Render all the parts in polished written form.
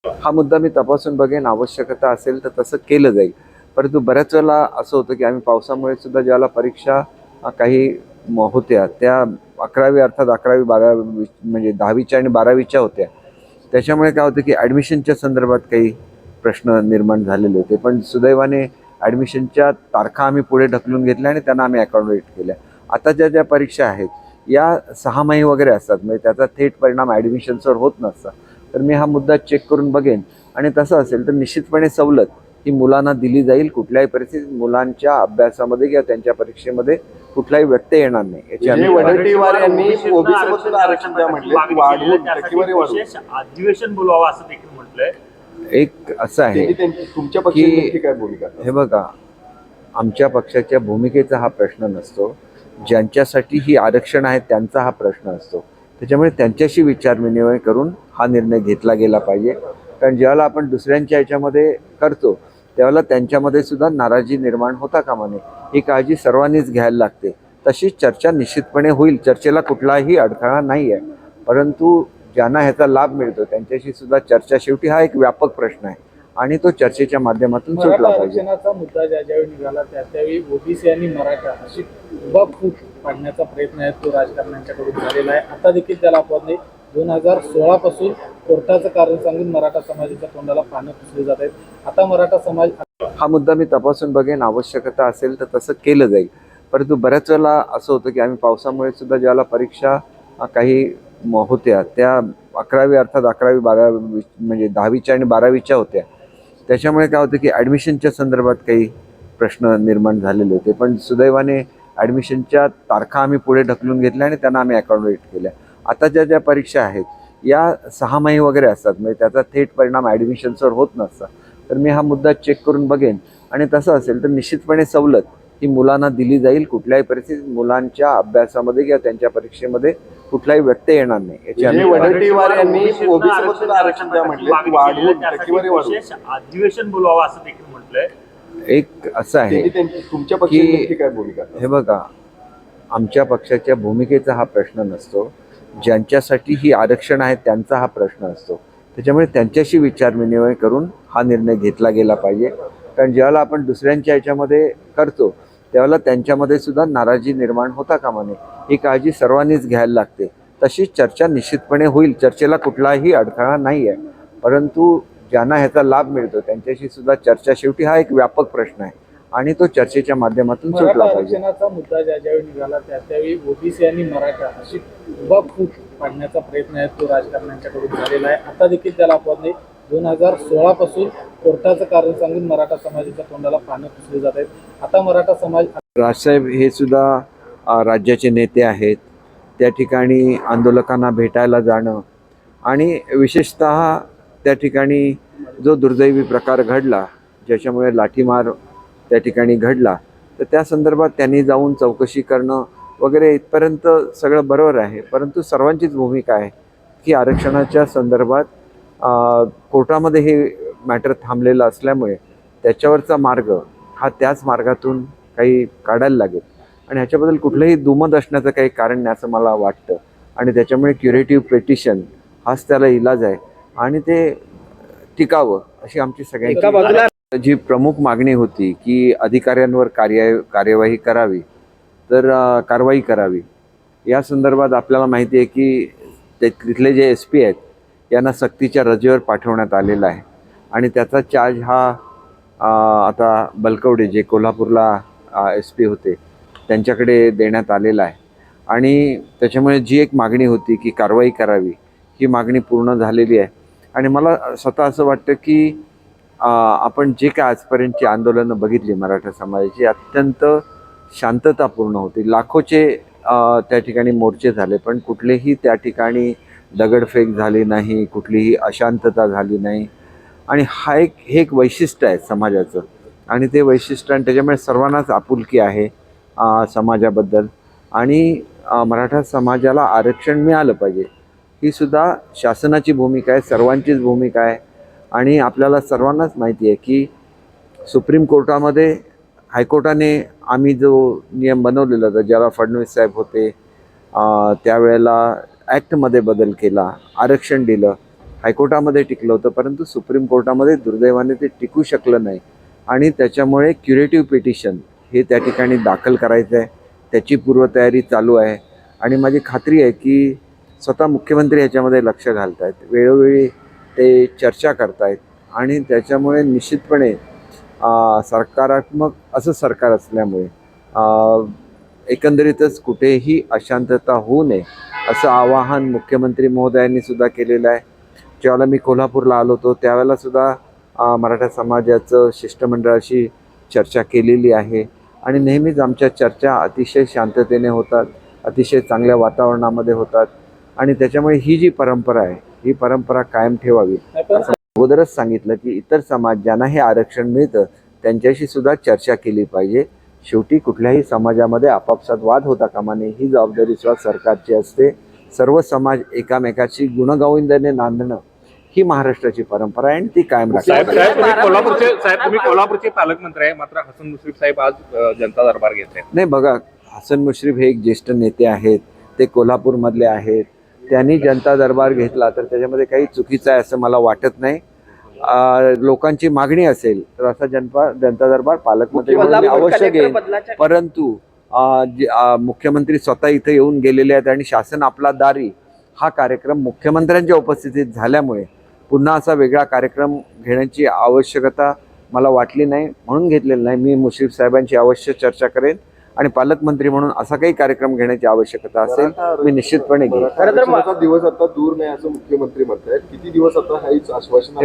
हा मुद्दा मी तपासून बघेन, आवश्यकता असेल तर तसं केलं जाईल. परंतु बऱ्याच वेळेला असं होतं, की आम्ही पावसामुळे सुद्धा ज्यावेळेला परीक्षा काही होत्या, त्या 11वी अर्थात 11वी 12वी म्हणजे 10वीच्या आणि 12वीच्या होत्या. त्याच्यामुळे काय होतं, की ॲडमिशनच्या संदर्भात काही प्रश्न निर्माण झालेले होते. पण सुदैवाने ॲडमिशनच्या तारखा आम्ही पुढे ढकलून घेतल्या आणि त्यांना आम्ही अकॉमोडेट केल्या. आता ज्या परीक्षा आहेत, या 6 वगैरे असतात. म्हणजे त्याचा थेट परिणाम ॲडमिशन्सवर होत नसतं. तर मी हा मुद्दा चेक करून बघेन आणि तसं असेल तर निश्चितपणे सवलत ही मुलांना दिली जाईल. कुठल्याही परिस्थितीत मुलांच्या अभ्यासामध्ये किंवा त्यांच्या परीक्षेमध्ये कुठलाही व्यत्यय येणार नाही याची आम्ही वडेट्टीवार यांनी ओबीसी आरक्षण द्या म्हटले, वाढवून टक्केवारी वाढवून अधिवेशन बोलवावं असं देखील म्हटलंय. एक असं आहे तुमच्या पक्षाची काय भूमिका? हे बघा, आमच्या पक्षाच्या भूमिकेचा हा प्रश्न नसतो. ज्यांच्यासाठी ही आरक्षण आहे त्यांचा हा प्रश्न असतो. त्याच्यामुळे त्यांच्याशी विचारविनिमय करून हा निर्णय घेतला गेला पाहिजे. कारण ज्यावेळेला आपण दुसऱ्यांच्या ह्याच्यामध्ये करतो त्यावेळेला त्यांच्यामध्ये सुद्धा नाराजी निर्माण होता कामा नये. ही काळजी सर्वांनीच घ्यायला लागते. तशीच चर्चा निश्चितपणे होईल. चर्चेला कुठलाही अडथळा नाही आहे. परंतु ज्यांना ह्याचा लाभ मिळतो त्यांच्याशी सुद्धा चर्चा, शेवटी हा एक व्यापक प्रश्न आहे आणि तो चर्चेच्या माध्यमातून सुटला पाहिजे. आरक्षणाचा मुद्दा ज्यावेळी निघाला त्यावेळी ओबीसी आणि मराठा अशी फूट पाडण्याचा प्रयत्न आहे तो राजकारण्यांच्याकडून झालेला आहे. आता देखील त्याला अपवाद नाही. 2016 पासून कोर्टाचं कारण सांगून मराठा समाजाच्या तोंडाला पानं पुसली जात आहेत. आता मराठा समाज हा मुद्दा मी तपासून बघेन, आवश्यकता असेल तर तसं केलं जाईल. परंतु बऱ्याच वेळेला असं होतं, की आम्ही पावसामुळे सुद्धा ज्यावेळेला परीक्षा काही होत्या, त्या 11वी अर्थात 11वी 12वी म्हणजे 10वीच्या आणि 12वीच्या होत्या. त्याच्यामुळे काय होतं, की ॲडमिशनच्या संदर्भात काही प्रश्न निर्माण झालेले होते. पण सुदैवाने ॲडमिशनच्या तारखा आम्ही पुढे ढकलून घेतल्या आणि त्यांना आम्ही अकॉमोडेट केल्या. आता ज्या परीक्षा आहेत, या 6 वगैरे असतात. म्हणजे त्याचा थेट परिणाम ॲडमिशन्सवर होत नसतं. तर मी हा मुद्दा चेक करून बघेन आणि तसं असेल तर निश्चितपणे सवलत ही मुलांना दिली जाईल. कुठल्याही परिस्थितीत मुलांच्या अभ्यासामध्ये किंवा त्यांच्या परीक्षेमध्ये कुठलाही व्यत्यय येणार नाही याची आम्ही वडेट्टीवार यांनी ओबीसी आरक्षण द्या म्हटले, वाढवून टक्केवारी वाढवून अधिवेशन बोलवावं असं देखील म्हटलंय. एक असं आहे, तुमच्या पक्षाची काय भूमिका? हे बघा, आमच्या पक्षाच्या भूमिकेचा हा प्रश्न नसतो. ज्यांच्यासाठी ही आरक्षण आहे त्यांचा हा प्रश्न असतो. त्याच्यामुळे त्यांच्याशी विचारविनिमय करून हा निर्णय घेतला गेला पाहिजे. कारण ज्यावेळेला आपण दुसऱ्यांच्या ह्याच्यामध्ये करतो त्यावेळेला त्यांच्यामध्ये सुद्धा नाराजी निर्माण होता कामा नये. ही काळजी सर्वांनीच घ्यायला लागते. तशीच चर्चा निश्चितपणे होईल. चर्चेला कुठलाही अडथळा नाही आहे. परंतु ज्यांना ह्याचा लाभ मिळतो त्यांच्याशी सुद्धा चर्चा, शेवटी हा एक व्यापक प्रश्न आहे आणि तो चर्चेच्या माध्यमातून सुटला पाहिजे. आरक्षणाचा मुद्दा ज्यावेळी निघाला त्यावेळी ओबीसी आणि मराठा अशी फूट पाडण्याचा प्रयत्न आहे तो राजकारण्यांच्याकडून झालेला आहे. आता देखील त्याला अपवाद नाही. 2016 पासून कोर्टाचं कारण सांगून मराठा समाजाच्या तोंडाला पानं पुसली जात आहेत. आता मराठा समाज राजसाहेब हे सुद्धा राज्याचे नेते आहेत. त्या ठिकाणी आंदोलकांना भेटायला जाणं आणि विशेषतः त्या ठिकाणी जो दुर्दैवी प्रकार घडला, ज्याच्यामुळे लाठीमार त्या ठिकाणी घडला, तर त्या संदर्भात त्यांनी जाऊन चौकशी करणं वगैरे इथपर्यंत सगळं बरोबर आहे. परंतु सर्वांचीच भूमिका आहे की आरक्षणाच्या संदर्भात कोर्टामध्ये हे मॅटर थांबलेलं असल्यामुळे त्याच्यावरचा मार्ग हा त्याच मार्गातून काही काढायला लागेल आणि ह्याच्याबद्दल कुठलंही दुमत असण्याचं काही कारण नाही असं मला वाटतं. आणि त्याच्यामुळे क्युरेटिव्ह पिटिशन हाच त्याला इलाज आहे आणि ते टिकावं अशी आमची सगळ्यांची जी प्रमुख मागणी होती की अधिकाऱ्यांवर कार्यवाही करावी, तर कारवाई करावी. या संदर्भात आपल्याला माहिती आहे की तिथले जे SP आहेत यांना सक्तीच्या रजेवर पाठवण्यात आलेला आहे आणि त्याचा चार्ज हा आता बलकवडे जे कोल्हापूरला SP होते त्यांच्याकडे देण्यात आलेला आहे. आणि त्याच्यामुळे जी एक मागणी होती की कारवाई करावी, ही मागणी पूर्ण झालेली आहे. आणि मला स्वतः असं वाटतं की आपण जे काय आजपर्यंतची आंदोलनं बघितली मराठा समाजाची, अत्यंत शांततापूर्ण होती. लाखोचे त्या ठिकाणी मोर्चे झाले, पण कुठलेही त्या ठिकाणी दगडफेक झाली नाही, कुठलीही अशांतता झाली नाही. आणि हे एक वैशिष्ट्य आहे समाजाचं आणि ते वैशिष्ट्य, आणि त्याच्यामुळे सर्वांनाच आपुलकी आहे समाजाबद्दल. आणि मराठा समाजाला आरक्षण मिळालं पाहिजे, ही सुद्धा शासनाची भूमिका आहे, सर्वांचीच भूमिका आहे. आणि आपल्याला सर्वांनाच माहिती आहे की सुप्रीम कोर्टामध्ये हायकोर्टाने आम्ही जो नियम बनवलेला होता, ज्याला फडणवीस साहेब होते त्यावेळेला ॲक्टमध्ये बदल केला, आरक्षण दिलं. हायकोर्टामध्ये टिकलं होतं, परंतु सुप्रीम कोर्टामध्ये दुर्दैवाने ते टिकू शकलं नाही आणि त्याच्यामुळे क्युरेटिव्ह पिटिशन हे त्या ठिकाणी दाखल करायचं आहे. त्याची पूर्वतयारी चालू आहे आणि माझी खात्री आहे की स्वतः मुख्यमंत्री ह्याच्यामध्ये लक्ष घालत आहेत, वेळोवेळी ते चर्चा करत आहेत आणि त्याच्यामुळे निश्चितपणे सकारात्मक असं सरकार असल्यामुळे एकंदरीतच कुठेही अशांतता होऊ नये असं आवाहन मुख्यमंत्री महोदयांनी सुद्धा केलेलं आहे. ज्यावेळेला मी कोल्हापूरला आलो होतो त्यावेळेला सुद्धा मराठा समाजाचं शिष्टमंडळाशी चर्चा केलेली आहे आणि नेहमीच आमच्या चर्चा अतिशय शांततेने होतात, अतिशय चांगल्या वातावरणामध्ये होतात आणि त्याच्यामुळे ही जी परंपरा आहे ही परंपरा कायम ठेवावी. असं अगोदरच सांगितलं की इतर समाज ज्यांना हे आरक्षण मिळतं त्यांच्याशी सुद्धा चर्चा केली पाहिजे. शेवटी कुठल्याही समाजामध्ये आपापसात वाद होता कामा नये, ही जबाबदारी सुद्धा सरकारची असते. सर्व समाज एकामेकाची गुणगोविंदाने नांदणं ही महाराष्ट्राची परंपरा आहे आणि ती कायम साहेब राखावी. तुम्ही कोल्हापूरचे पालकमंत्री आहे, मात्र हसन मुश्रीफ साहेब आज जनता दरबार घेत आहेत. नाही बघा, हसन मुश्रीफ हे एक ज्येष्ठ नेते आहेत, ते कोल्हापूरमधले आहेत. त्यांनी जनता दरबार घेतला तर त्याच्यामध्ये काही चुकीचं आहे असं मला वाटत नाही. लोकांची मागणी असेल तर असा जनता दरबार पालकमंत्री म्हणून अवश्य घेईन, परंतु मुख्यमंत्री स्वतः इथे येऊन गेलेले आहेत आणि शासन आपला दारी हा कार्यक्रम मुख्यमंत्र्यांच्या उपस्थितीत झाल्यामुळे पुन्हा असा वेगळा कार्यक्रम घेण्याची आवश्यकता मला वाटली नाही, म्हणून घेतलेलं नाही. मी मुश्रीफ साहेबांची अवश्य चर्चा करेन आणि पालकमंत्री म्हणून असा काही कार्यक्रम घेण्याची आवश्यकता असेल मी निश्चितपणे घेईन. आरक्षणाचा दिवस आता दूर नाही असं मुख्यमंत्री म्हणतायत. किती दिवस आता हेच आश्वासन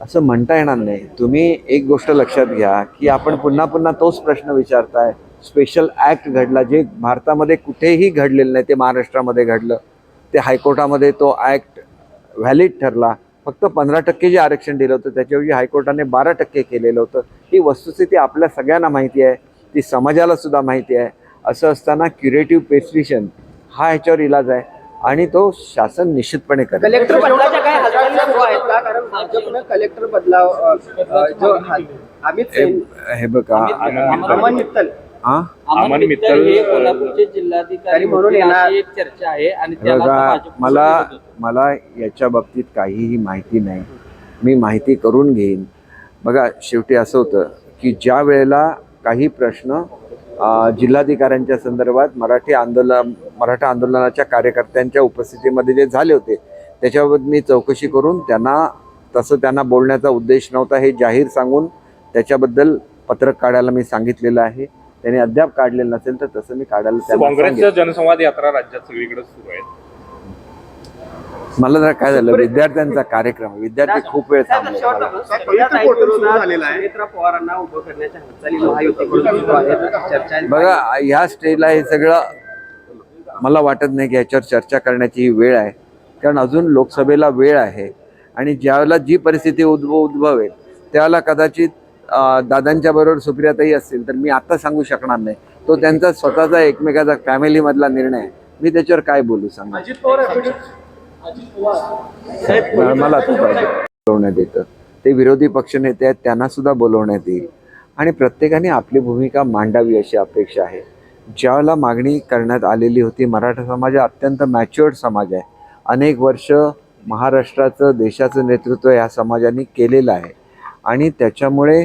असं म्हणता येणार नाही. तुम्ही एक गोष्ट लक्षात घ्या की आपण पुन्हा पुन्हा तोच प्रश्न विचारताय. स्पेशल ॲक्ट घडला जे भारतामध्ये कुठेही घडलेलं नाही, ते महाराष्ट्रामध्ये घडलं. ते हायकोर्टामध्ये तो ॲक्ट व्हॅलिड ठरला. फक्त 15% जे आरक्षण दिलं होतं त्याच्याऐवजी हायकोर्टाने 12% केलेलं होतं. ही वस्तुस्थिती आपल्या सगळ्यांना माहिती आहे, ती समाजाला सुद्धा माहिती आहे. असं असताना क्युरेटिव्ह पेटिशन हा ह्याच्यावर इलाज आहे आणि तो शासन निश्चितपणे करेल. कलेक्टर बदलाच्या काय हालचाली सुरू आहेत का? कारण भाजपनं कलेक्टर बदलाव जो अमित हे बघा, अमन मित्तल अमन मित्तल हे कोल्हापूरचे जिल्हाधिकारी म्हणून येणार. अशी एक चर्चा आहे आणि त्याला बघा, भाजप मला याच्या बाबतीत काहीही माहिती नाही. मी माहिती करून घेईन. बघा, शेवटी असं होतं की ज्या वेळेला काही प्रश्न जिल्हाधिकाऱ्यांच्या संदर्भात मराठा आंदोलनाच्या कार्यकर्त्यांच्या उपस्थितीमध्ये जे झाले होते त्याच्याबाबत मी चौकशी करून त्यांना बोलण्याचा उद्देश नव्हता हे जाहीर सांगून त्याच्याबद्दल पत्रक काढायला मी सांगितलेलं आहे. त्यांनी अद्याप काढलेलं नसेल तर तसं मी काढायला त्यांना काँग्रेसच्या जनसंवाद यात्रा राज्यात सगळीकडे सुरू आहे. मला जरा काय झालं, विद्यार्थ्यांचा कार्यक्रम, विद्यार्थी खूप वेळ थांबले. सुनेत्रा पवारांना उभं करण्याच्या हालचाली महायुतीकडून सुरू आहेत. चर्चा बघा, ह्या स्टेजला हे सगळं मला वाटत नाही की याच्यावर चर्चा करण्याची ही वेळ आहे, कारण अजून लोकसभेला वेळ आहे आणि ज्यावेळेला जी परिस्थिती उद्भवेल त्यावेळेला कदाचित दादांच्या बरोबर सुप्रियाताई असतील तर मी आता सांगू शकणार नाही. तो त्यांचा स्वतःचा एकमेकाचा फॅमिलीमधला निर्णय आहे. मी त्याच्यावर काय बोलू सांगा. मला तो पाहिजे बोलवण्यात येतं. ते विरोधी पक्षनेते आहेत, त्यांना सुद्धा बोलवण्यात येईल आणि प्रत्येकाने आपली भूमिका मांडावी अशी अपेक्षा आहे. ज्यावेळेला मागणी करण्यात आलेली होती, मराठा समाज हा अत्यंत मॅच्युअर्ड समाज आहे. अनेक वर्ष महाराष्ट्राचं देशाचं नेतृत्व या समाजाने केलेलं आहे आणि त्याच्यामुळे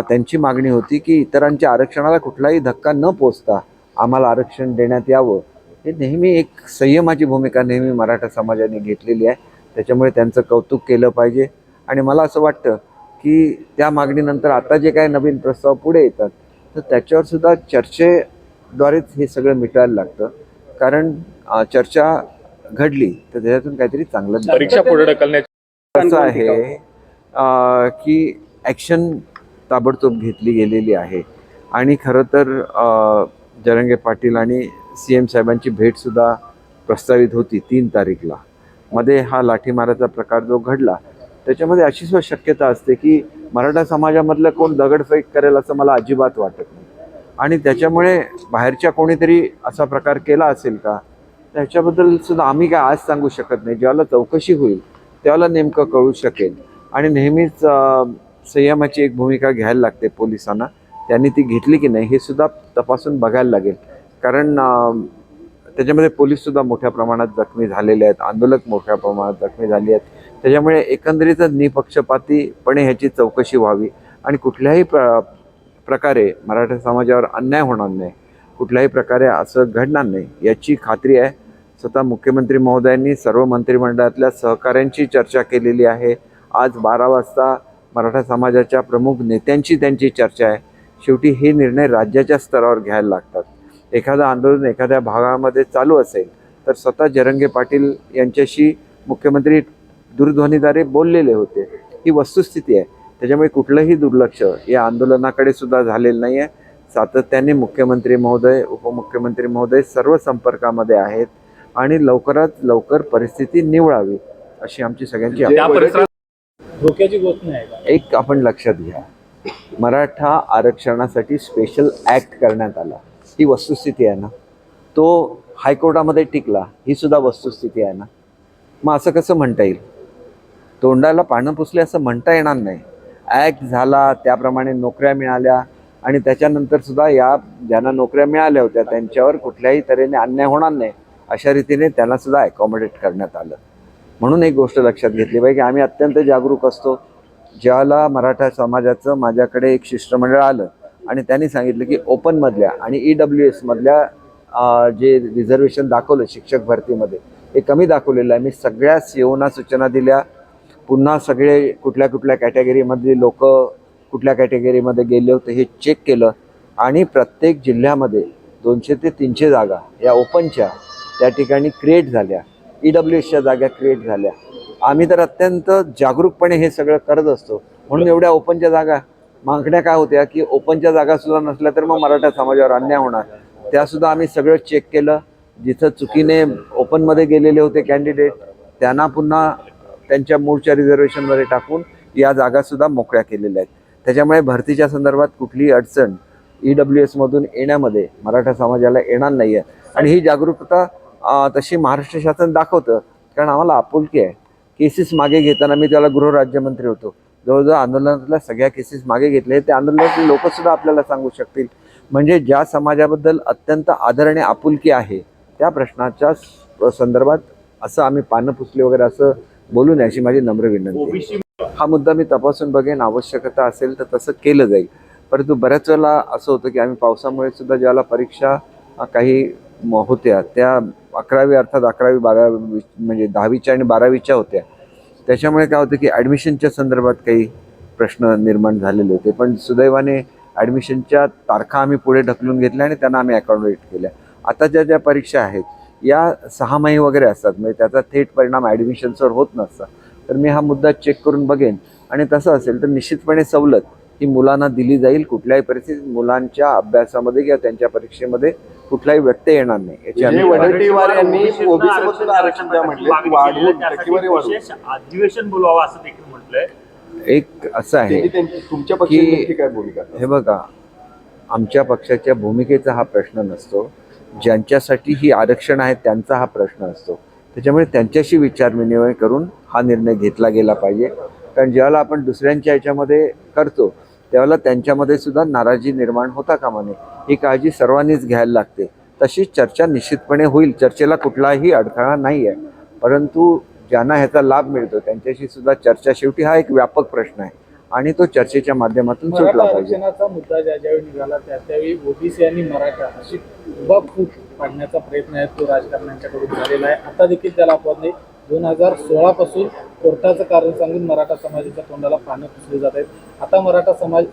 त्यांची मागणी होती की इतरांच्या आरक्षणाला कुठलाही धक्का न पोचता आम्हाला आरक्षण देण्यात यावं. हे नेहमी एक संयमाची भूमिका नेहमी मराठा समाजाने घेतलेली आहे. त्याच्यामुळे त्यांचं कौतुक केलं पाहिजे आणि मला असं वाटतं की त्या मागणीनंतर आता जे काही नवीन प्रस्ताव पुढे येतात तर त्याच्यावर सुद्धा चर्चेद्वारेच हे सगळं मिटायला लागतं, कारण चर्चा घडली तर त्याच्यातून काहीतरी चांगलं परीक्षा पुढे ढकलण्याची असं आहे की ॲक्शन ताबडतोब घेतली गेलेली आहे आणि खरं तर जरांगे पाटील आणि CM साहेबांची भेटसुद्धा प्रस्तावित होती 3 तारीखला. मध्ये हा लाठीमाराचा प्रकार जो घडला त्याच्यामध्ये अशी सुद्धा शक्यता असते की मराठा समाजामधलं कोण दगडफेक करेल असं मला अजिबात वाटत नाही आणि त्याच्यामुळे बाहेरच्या कोणीतरी असा प्रकार केला असेल का त्याच्याबद्दल सुद्धा आम्ही काय आज सांगू शकत नाही. ज्यावेळेला चौकशी होईल त्यावेळेला नेमकं कळू शकेल आणि नेहमीच संयमाची एक भूमिका घ्यायला लागते पोलिसांना. त्यांनी ती घेतली की नाही हे सुद्धा तपासून बघायला लागेल, कारण त्याच्यामध्ये पोलीससुद्धा मोठ्या प्रमाणात जखमी झालेले आहेत, आंदोलक मोठ्या प्रमाणात जखमी झाले आहेत. त्याच्यामुळे एकंदरीतच निपक्षपातीपणे ह्याची चौकशी व्हावी आणि कुठल्याही प्रकारे मराठा समाजावर अन्याय होणार नाही, कुठल्याही प्रकारे असं घडणार नाही याची खात्री आहे. स्वतः मुख्यमंत्री महोदयांनी सर्व मंत्रिमंडळातल्या सहकाऱ्यांची चर्चा केलेली आहे. आज 12 वाजता मराठा समाजाच्या प्रमुख नेत्यांची त्यांची चर्चा आहे. शेवटी हे निर्णय राज्याच्या स्तरावर घ्यायला लागतात. एखादं आंदोलन एखाद्या भागामध्ये चालू असेल तर स्वतः जरंगे पाटील यांच्याशी मुख्यमंत्री दूरध्वनीद्वारे बोललेले होते. ही वस्तुस्थिती आहे. त्याच्यामुळे कुठलंही दुर्लक्ष या आंदोलनाकडे सुद्धा झालेलं नाही आहे. सातत्याने मुख्यमंत्री महोदय, उपमुख्यमंत्री महोदय सर्व संपर्कामध्ये आहेत आणि लवकरात लवकर परिस्थिती निवळावी अशी आमची सगळ्यांची त्या परिसरात धोक्याची गोष्ट नाही का? एक आपण लक्षात घ्या, मराठा आरक्षणासाठी स्पेशल ॲक्ट करण्यात आला, ही वस्तुस्थिती आहे ना. तो हायकोर्टामध्ये टिकला, ही सुद्धा वस्तुस्थिती आहे ना. मग असं कसं म्हणता येईल? तोंडाला पानं पुसले असं म्हणता येणार नाही. ॲक्ट झाला, त्याप्रमाणे नोकऱ्या मिळाल्या आणि त्याच्यानंतर सुद्धा या ज्यांना नोकऱ्या मिळाल्या होत्या त्यांच्यावर कुठल्याही तऱ्हेने अन्याय होणार नाही अशा रीतीने त्यांना सुद्धा ॲकॉमोडेट करण्यात आलं. म्हणून एक गोष्ट लक्षात घेतली पाहिजे की आम्ही अत्यंत जागरूक असतो. ज्याला मराठा समाजाचं माझ्याकडे एक शिष्टमंडळ आलं आणि त्यांनी सांगितलं की ओपनमधल्या आणि EWS मधल्या जे रिझर्वेशन दाखवलं शिक्षक भरतीमध्ये हे कमी दाखवलेलं आहे. मी सगळ्या CEOना सूचना दिल्या. पुन्हा सगळे कुठल्या कुठल्या कॅटेगरीमधली लोक कुठल्या कॅटेगरीमध्ये गेले होते हे चेक केलं आणि प्रत्येक जिल्ह्यामध्ये 200 ते 300 जागा या ओपनच्या त्या ठिकाणी क्रिएट झाल्या, EWSच्या जागा क्रिएट झाल्या. आम्ही तर अत्यंत जागरूकपणे हे सगळं करत असतो. म्हणून एवढ्या ओपनच्या जागा मागण्या काय होत्या की ओपनच्या जागासुद्धा नसल्या तर मग मराठा समाजावर अन्याय होणार, त्यासुद्धा आम्ही सगळं चेक केलं. जिथं चुकीने ओपनमध्ये गेलेले होते कॅन्डिडेट त्यांना पुन्हा त्यांच्या मूळच्या रिझर्वेशनमध्ये टाकून या जागासुद्धा मोकळ्या केलेल्या आहेत. त्याच्यामुळे भरतीच्या संदर्भात कुठलीही अडचण EWSमधून येण्यामध्ये मराठा समाजाला येणार नाही आहे. आणि ही जागरूकता तशी महाराष्ट्र शासन दाखवतं, कारण आम्हाला आपुलकी आहे. केसेस मागे घेताना मी त्याला गृहराज्यमंत्री होतो, जवळजवळ आंदोलनातल्या सगळ्या केसेस मागे घेतले. ते आंदोलनातले लोकसुद्धा आपल्याला सांगू शकतील. म्हणजे ज्या समाजाबद्दल अत्यंत आदर आणि आपुलकी आहे त्या प्रश्नाच्या संदर्भात असं आम्ही पानं पुसली वगैरे असं बोलू नये अशी माझी नम्र विनंती आहे. हा मुद्दा मी तपासून बघेन, आवश्यकता असेल तर तसं केलं जाईल. परंतु बऱ्याच वेळेला असं होतं की आम्ही पावसामुळे सुद्धा ज्याला परीक्षा काही होत्या त्या 11वी अर्थात 11वी 12वी म्हणजे 10वीच्या आणि 12वीच्या होत्या, त्याच्यामुळे काय होतं की ॲडमिशनच्या संदर्भात काही प्रश्न निर्माण झालेले होते. पण सुदैवाने ॲडमिशनच्या तारखा आम्ही पुढे ढकलून घेतल्या आणि त्यांना आम्ही अकॉमोडेट केल्या. आता ज्या परीक्षा आहेत या 6 वगैरे असतात, म्हणजे त्याचा थेट परिणाम ॲडमिशन्सवर होत नसता. तर मी हा मुद्दा चेक करून बघेन आणि तसं असेल तर निश्चितपणे सवलत ही मुलांना दिली जाईल. कुठल्याही परिस्थितीत मुलांच्या अभ्यासामध्ये किंवा त्यांच्या परीक्षेमध्ये कुठलाही व्यत्यय येणार नाही याची आम्ही वडेट्टीवार यांनी ओबीसी मधून आरक्षण द्या म्हटले, वाढवून टक्केवारी वाढवून. विशेष अधिवेशन बोलावं असं देखील म्हटलंय. एक असं आहे तुमच्या पक्षाची नक्की काय भूमिका? हे बघा, आमच्या पक्षाच्या भूमिकेचा हा प्रश्न नसतो. ज्यांच्यासाठी ही आरक्षण आहे त्यांचा हा प्रश्न असतो. त्याच्यामुळे त्यांच्याशी विचारविनिमय करून हा निर्णय घेतला गेला पाहिजे. कारण ज्यावेळेला आपण दुसऱ्यांच्या ह्याच्यामध्ये करतो त्यावेळेला त्यांच्यामध्ये सुद्धा नाराजी निर्माण होता कामा नये. ही काळजी सर्वांनीच घ्यायला लागते. तशीच चर्चा निश्चितपणे होईल, चर्चेला कुठलाही अडथळा नाही आहे. परंतु ज्यांना ह्याचा लाभ मिळतो त्यांच्याशी सुद्धा चर्चा, शेवटी हा एक व्यापक प्रश्न आहे आणि तो चर्चेच्या माध्यमातून सुटला मराठा पाहिजे. आरक्षणाचा मुद्दा ज्यावेळी निघाला त्यावेळी ओबीसी आणि मराठा अशी फूट पाडण्याचा प्रयत्न आहे तो राजकारण्यांच्याकडून झालेला आहे. आता देखील त्याला अपवाद नाही. 2016 पासून कोर्टाचं कारण सांगून मराठा समाजाच्या तोंडाला पानं पुसली जात आहेत. आता मराठा समाज